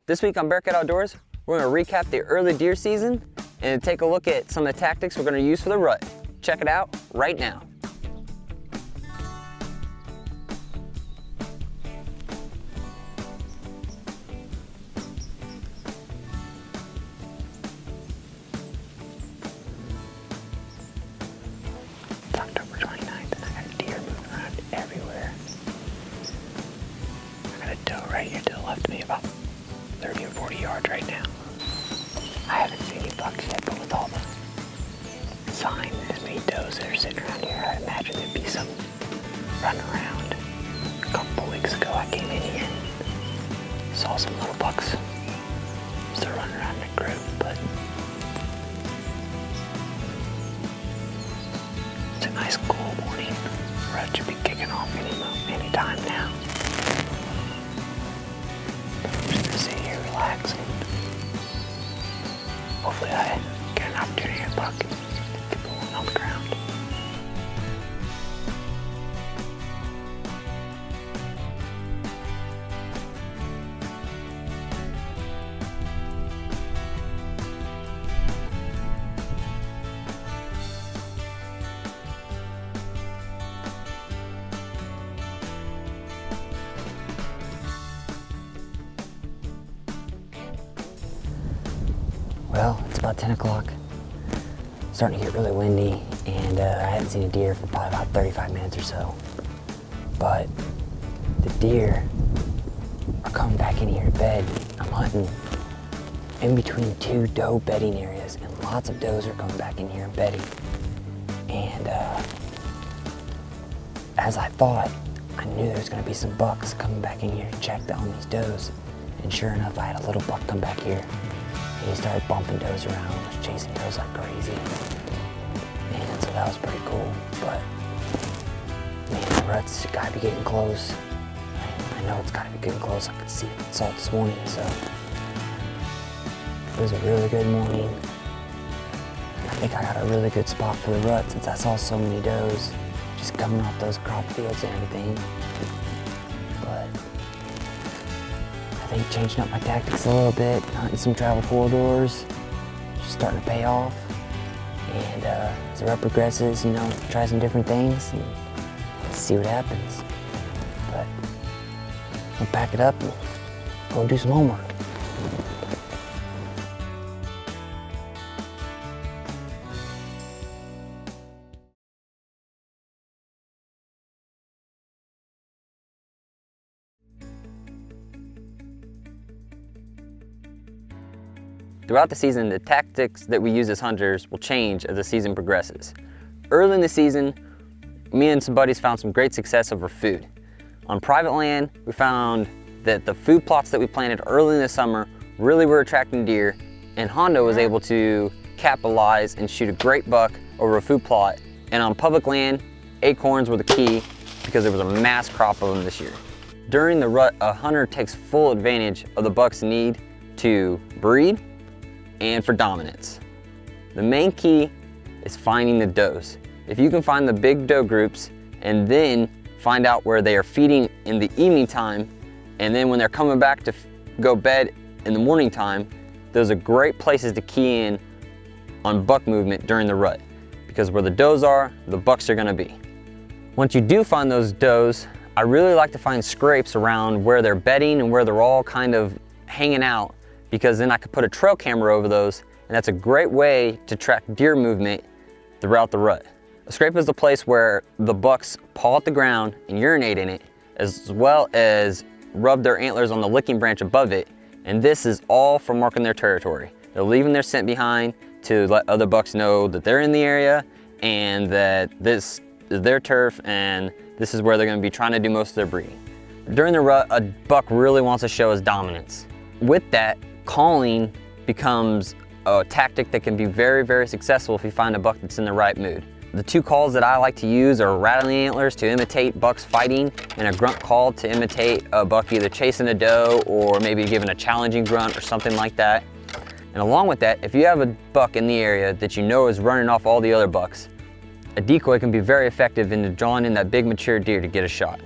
This week on Bearcat Outdoors, we're going to recap the early deer season and take a look at some of the tactics we're going to use for the rut. Check it out right now. It's October 29th and I got deer moving around everywhere. I got a doe right here to the left of me, about 30 or 40 yards right now. I haven't seen any bucks yet, but with all the signs and as many does that are sitting around here, I imagine there'd be some running around. A couple weeks ago I came in here and saw some little bucks still running around in a group, but it's a nice cool morning. Rut should be kicking off any time now. I'm just gonna sit here relaxing. Hopefully I get an opportunity to buck and get one on the ground. Well, it's about 10 o'clock. Starting to get really windy, and I hadn't seen a deer for probably about 35 minutes or so. But the deer are coming back in here to bed. I'm hunting in between two doe bedding areas, and lots of does are coming back in here and bedding. And as I thought, I knew there was going to be some bucks coming back in here to check on these does. And sure enough, I had a little buck come back here. He started bumping does around, was chasing does like crazy. Man, so that was pretty cool. But man, the rut's gotta be getting close. I know it's gotta be getting close. I could see it saw it this morning, so it was a really good morning. I think I got a really good spot for the rut since I saw so many does just coming off those crop fields and everything. But I think changing up my tactics a little bit, hunting some travel corridors, just starting to pay off. And as the rut progresses, you know, try some different things and see what happens. But I'll pack it up and go do some homework. Throughout the season, the tactics that we use as hunters will change as the season progresses. Early in the season, me and some buddies found some great success over food. On private land, we found that the food plots that we planted early in the summer really were attracting deer, and Hondo was able to capitalize and shoot a great buck over a food plot. And on public land, acorns were the key because there was a mass crop of them this year. During the rut, a hunter takes full advantage of the buck's need to breed and for dominance. The main key is finding the does. If you can find the big doe groups and then find out where they are feeding in the evening time, and then when they're coming back to go bed in the morning time, those are great places to key in on buck movement during the rut, because where the does are, the bucks are gonna be. Once you do find those does, I really like to find scrapes around where they're bedding and where they're all kind of hanging out, because then I could put a trail camera over those, and that's a great way to track deer movement throughout the rut. A scrape is the place where the bucks paw at the ground and urinate in it, as well as rub their antlers on the licking branch above it, and this is all for marking their territory. They're leaving their scent behind to let other bucks know that they're in the area and that this is their turf and this is where they're going to be trying to do most of their breeding. During the rut, a buck really wants to show his dominance. With that, calling becomes a tactic that can be very, very successful if you find a buck that's in the right mood. The two calls that I like to use are rattling antlers to imitate bucks fighting, and a grunt call to imitate a buck either chasing a doe or maybe giving a challenging grunt or something like that. And along with that, if you have a buck in the area that you know is running off all the other bucks, a decoy can be very effective in drawing in that big mature deer to get a shot.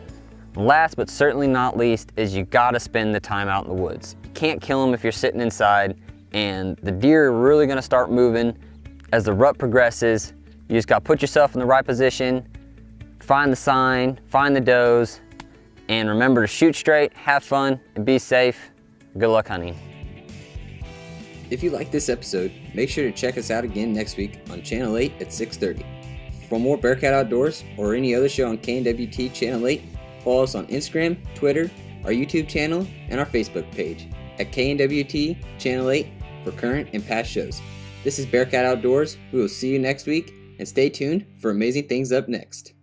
And last but certainly not least is you gotta spend the time out in the woods. You can't kill them if you're sitting inside, and the deer are really gonna start moving as the rut progresses. You just gotta put yourself in the right position, find the sign, find the does, and remember to shoot straight, have fun, and be safe. Good luck hunting. If you liked this episode, make sure to check us out again next week on Channel 8 at 6:30. For more Bearcat Outdoors or any other show on KNWT Channel 8, follow us on Instagram, Twitter, our YouTube channel, and our Facebook page at KNWT Channel 8 for current and past shows. This is Bearcat Outdoors. We will see you next week, and stay tuned for amazing things up next.